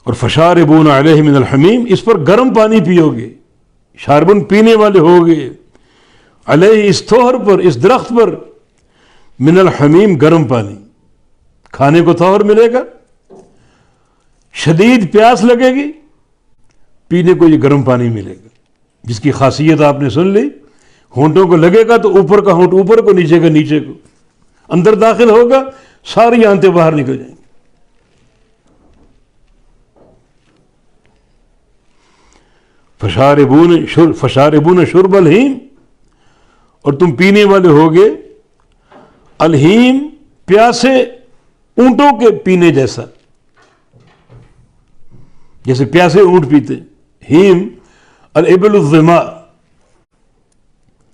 اور فشاربون علیہ من الحمیم، اس پر گرم پانی پیو گے، شاربن پینے والے ہوگے، علیہ اس طہر پر، اس درخت پر، من الحمیم گرم پانی، کھانے کو طہر ملے گا، شدید پیاس لگے گی، پینے کو یہ گرم پانی ملے گا، جس کی خاصیت آپ نے سن لی، ہونٹوں کو لگے گا تو اوپر کا ہونٹ اوپر کو، نیچے کا نیچے کو، اندر داخل ہوگا ساری آنتیں باہر نکل جائیں گی۔ فشاربون شرب الہیم، اور تم پینے والے ہوگے الہیم، پیاسے اونٹوں کے پینے جیسا، جیسے پیاسے اونٹ پیتے، ہیم الابل الظماء،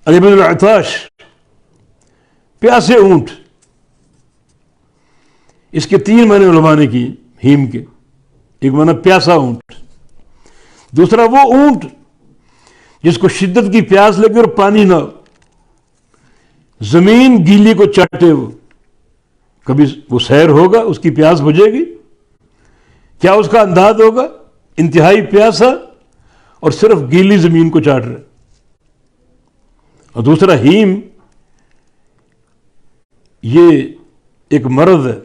الابل العطاش، پیاسے اونٹ۔ اس کے 3 معنی علماء نے کیے ہیم کے، ایک معنی پیاسا اونٹ، دوسرا وہ اونٹ جس کو شدت کی پیاس لگے اور پانی نہ ہو، زمین گیلی کو چاٹے، وہ کبھی وہ سیر ہوگا، اس کی پیاس بجھے گی، کیا اس کا انداز ہوگا، انتہائی پیاسا اور صرف گیلی زمین کو چاٹ رہے۔ اور دوسرا ہیم، یہ ایک مرض ہے،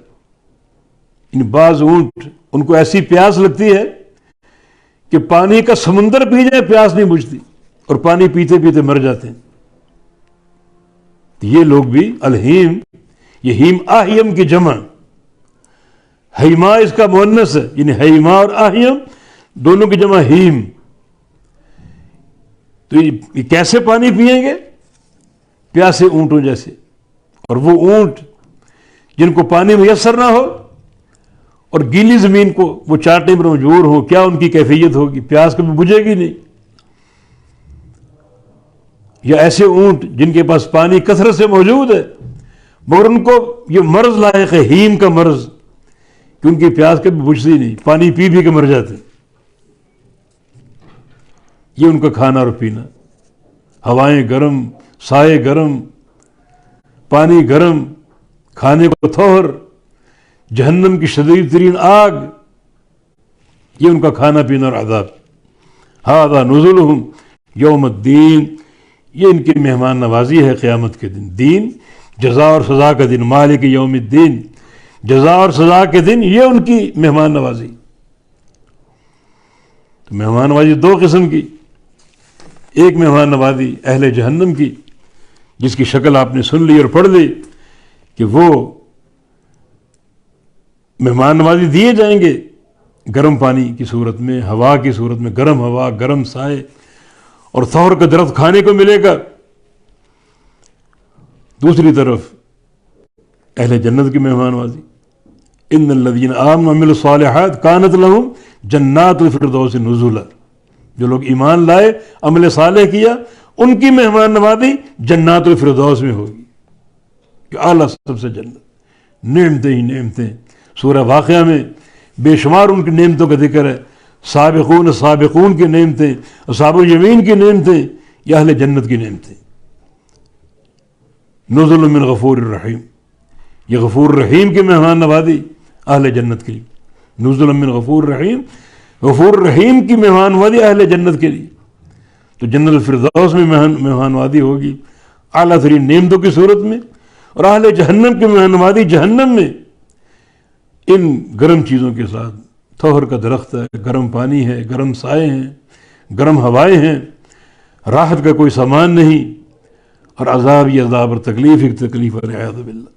ان بعض اونٹ ان کو ایسی پیاس لگتی ہے کہ پانی کا سمندر پی جائے پیاس نہیں بجھتی، اور پانی پیتے پیتے مر جاتے ہیں۔ تو یہ لوگ بھی الہیم، یہ ہیم آہیم کی جمع، ہیما اس کا مؤنث ہے، یعنی ہیما اور آہیم دونوں کی جمع ہیم۔ تو یہ کیسے پانی پئیں گے؟ پیاسے اونٹوں جیسے، اور وہ اونٹ جن کو پانی میسر نہ ہو اور گیلی زمین کو وہ چاٹنے پر مجبور ہو، کیا ان کی کیفیت ہوگی؟ پیاس کبھی بجھے گی نہیں۔ یا ایسے اونٹ جن کے پاس پانی کثرت سے موجود ہے مگر ان کو یہ مرض لاحق ہے، ہیم کا مرض، کہ ان کی پیاس کبھی بجھتی نہیں، پانی پی پی کے مر جاتے۔ یہ ان کا کھانا اور پینا، ہوائیں گرم، سائے گرم، پانی گرم، کھانے کو طہر، جہنم کی شدید ترین آگ، یہ ان کا کھانا پینا اور عذاب۔ ھذا نزلہم یوم الدین، یہ ان کی مہمان نوازی ہے قیامت کے دن۔ دین جزا اور سزا کا دن، مالک یوم الدین، جزا اور سزا کے دن، یہ ان کی مہمان نوازی۔ تو مہمان نوازی 2 قسم کی، ایک مہمان نوازی اہل جہنم کی، جس کی شکل آپ نے سن لی اور پڑھ لی، کہ وہ مہمان نوازی دیے جائیں گے گرم پانی کی صورت میں، ہوا کی صورت میں، گرم ہوا، گرم سائے، اور طہر کا درخت کھانے کو ملے گا۔ دوسری طرف اہل جنت کی مہمان نوازی، ان الذین آمنوا وعملوا الصالحات کانت لہم جنات الفردوس نزلا، جو لوگ ایمان لائے، عمل صالح کیا، ان کی مہمان نوازی جنات الفردوس میں ہوگی، کہ اعلیٰ سب سے جنت، نعمتیں ہی نعمتیں۔ سورہ واقعہ میں بے شمار ان کی نعمتوں کا ذکر ہے، سابقون سابقون کی نعمتیں، اصحاب الیمین کی نعمتیں، یہ اہل جنت کی نعمتیں۔ نزل من غفور الرحیم، یہ غفور الرحیم کی مہمان نوازی اہل جنت کے لیے۔ نزل من غفور الرحیم، غفور الرحیم کی مہمان نوازی اہل جنت کے لیے۔ تو جنت الفردوس میں مہمان نوازی ہوگی اعلیٰ ترین نعمتوں کی صورت میں، اور اہل جہنم کی مہمان نوازی جہنم میں ان گرم چیزوں کے ساتھ۔ طہر کا درخت ہے، گرم پانی ہے، گرم سائے ہیں، گرم ہوائیں ہیں، راحت کا کوئی سامان نہیں، اور عذاب ہی عذاب اور تکلیف ہی تکلیف، والعیاذ باللہ۔